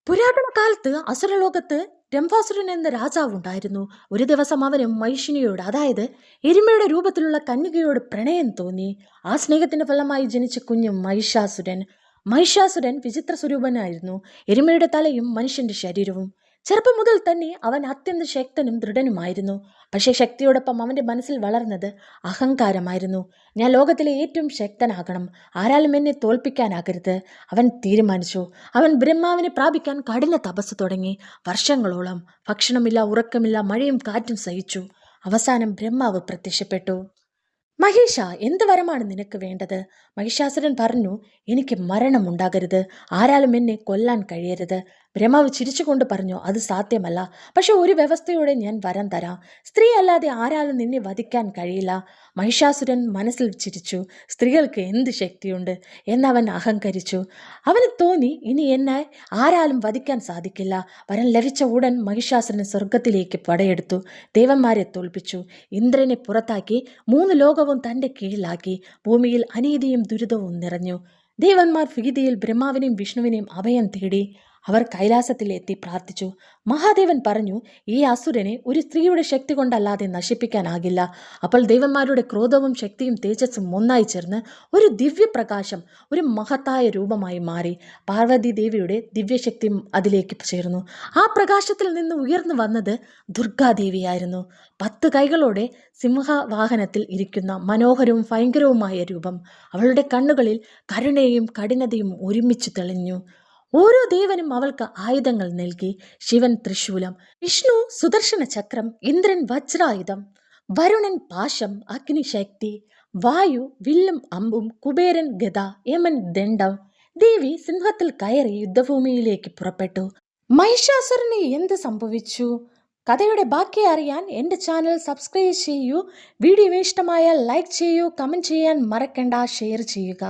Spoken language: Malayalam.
പുരാതന കാലത്ത് അസുരലോകത്ത് രംഭാസുരൻ എന്ന രാജാവുണ്ടായിരുന്നു. ഒരു ദിവസം അവന് മഹിഷിനിയോട്, അതായത് എരുമയുടെ രൂപത്തിലുള്ള കന്യകയോട് പ്രണയം തോന്നി. ആ സ്നേഹത്തിന്റെ ഫലമായി ജനിച്ച കുഞ്ഞ് മഹിഷാസുരൻ. മഹിഷാസുരൻ വിചിത്ര സ്വരൂപനായിരുന്നു. എരുമയുടെ തലയും മനുഷ്യന്റെ ശരീരവും. ചെറുപ്പം മുതൽ തന്നെ അവൻ അത്യന്തം ശക്തനും ദൃഢനുമായിരുന്നു. പക്ഷേ ശക്തിയോടൊപ്പം അവന്റെ മനസ്സിൽ വളർന്നത് അഹങ്കാരമായിരുന്നു. ഞാൻ ലോകത്തിലെ ഏറ്റവും ശക്തനാകണം, ആരാലും എന്നെ തോൽപ്പിക്കാനാകരുത്, അവൻ തീരുമാനിച്ചു. അവൻ ബ്രഹ്മാവിനെ പ്രാപിക്കാൻ കഠിന തപസ് തുടങ്ങി. വർഷങ്ങളോളം ഭക്ഷണമില്ല, ഉറക്കമില്ല, മഴയും കാറ്റും സഹിച്ചു. അവസാനം ബ്രഹ്മാവ് പ്രത്യക്ഷപ്പെട്ടു. മഹേഷ, എന്ത് വരമാണ് നിനക്ക് വേണ്ടത്? മഹിഷാസുരൻ പറഞ്ഞു, എനിക്ക് മരണമുണ്ടാകരുത്, ആരാലും എന്നെ കൊല്ലാൻ കഴിയരുത്. ബ്രഹ്മാവ് ചിരിച്ചുകൊണ്ട് പറഞ്ഞു, അത് സാധ്യമല്ല. പക്ഷെ ഒരു വ്യവസ്ഥയോടെ ഞാൻ വരം തരാം. സ്ത്രീ അല്ലാതെ ആരാലും നിന്നെ വധിക്കാൻ കഴിയില്ല. മഹിഷാസുരൻ മനസ്സിൽ ചിരിച്ചു. സ്ത്രീകൾക്ക് എന്ത് ശക്തിയുണ്ട് എന്നവൻ അഹങ്കരിച്ചു. അവന് തോന്നി, ഇനി എന്നെ ആരാലും വധിക്കാൻ സാധിക്കില്ല. വരം ലഭിച്ച ഉടൻ മഹിഷാസുരൻ സ്വർഗത്തിലേക്ക് പടയെടുത്തു. ദേവന്മാരെ തോൽപ്പിച്ചു. ഇന്ദ്രനെ പുറത്താക്കി 3 ലോകവും തന്റെ കീഴിലാക്കി. ഭൂമിയിൽ അനീതിയും ദുരിതവും നിറഞ്ഞു. ദേവന്മാർ ഭീതിയിൽ ബ്രഹ്മാവിനെയും വിഷ്ണുവിനെയും അഭയം തേടി. അവർ കൈലാസത്തിലെത്തി പ്രാർത്ഥിച്ചു. മഹാദേവൻ പറഞ്ഞു, ഈ അസുരനെ ഒരു സ്ത്രീയുടെ ശക്തി കൊണ്ടല്ലാതെ നശിപ്പിക്കാനാകില്ല. അപ്പോൾ ദേവന്മാരുടെ ക്രോധവും ശക്തിയും തേജസ്സും ഒന്നായി ചേർന്ന് ഒരു ദിവ്യപ്രകാശം, ഒരു മഹത്തായ രൂപമായി മാറി. പാർവതി ദേവിയുടെ ദിവ്യശക്തിയും അതിലേക്ക് ചേർന്നു. ആ പ്രകാശത്തിൽ നിന്ന് ഉയർന്നു വന്നത് ദുർഗാദേവിയായിരുന്നു. 10 കൈകളോടെ സിംഹവാഹനത്തിൽ ഇരിക്കുന്ന മനോഹരവും ഭയങ്കരവുമായ രൂപം. അവളുടെ കണ്ണുകളിൽ കരുണയും കഠിനതയും ഒരുമിച്ച് തെളിഞ്ഞു. ഓരോ ദേവനും അവൾക്ക് ആയുധങ്ങൾ നൽകി. ശിവൻ ത്രിശൂലം, വിഷ്ണു സുദർശന ചക്രം, ഇന്ദ്രൻ വജ്രായുധം, വരുണൻ പാശം, അഗ്നിശക്തി, വായു വില്ലും അമ്പും, കുബേരൻ ഗദ, യമൻ ദണ്ഡം. ദേവി സിംഹത്തിൽ കയറി യുദ്ധഭൂമിയിലേക്ക് പുറപ്പെട്ടു. മഹിഷാസുരന് എന്ത് സംഭവിച്ചു? കഥയുടെ ബാക്കി അറിയാൻ എൻ്റെ ചാനൽ സബ്സ്ക്രൈബ് ചെയ്യൂ. വീഡിയോ ഇഷ്ടമായാൽ ലൈക്ക് ചെയ്യൂ, കമൻറ്റ് ചെയ്യാൻ മറക്കണ്ട, ഷെയർ ചെയ്യുക.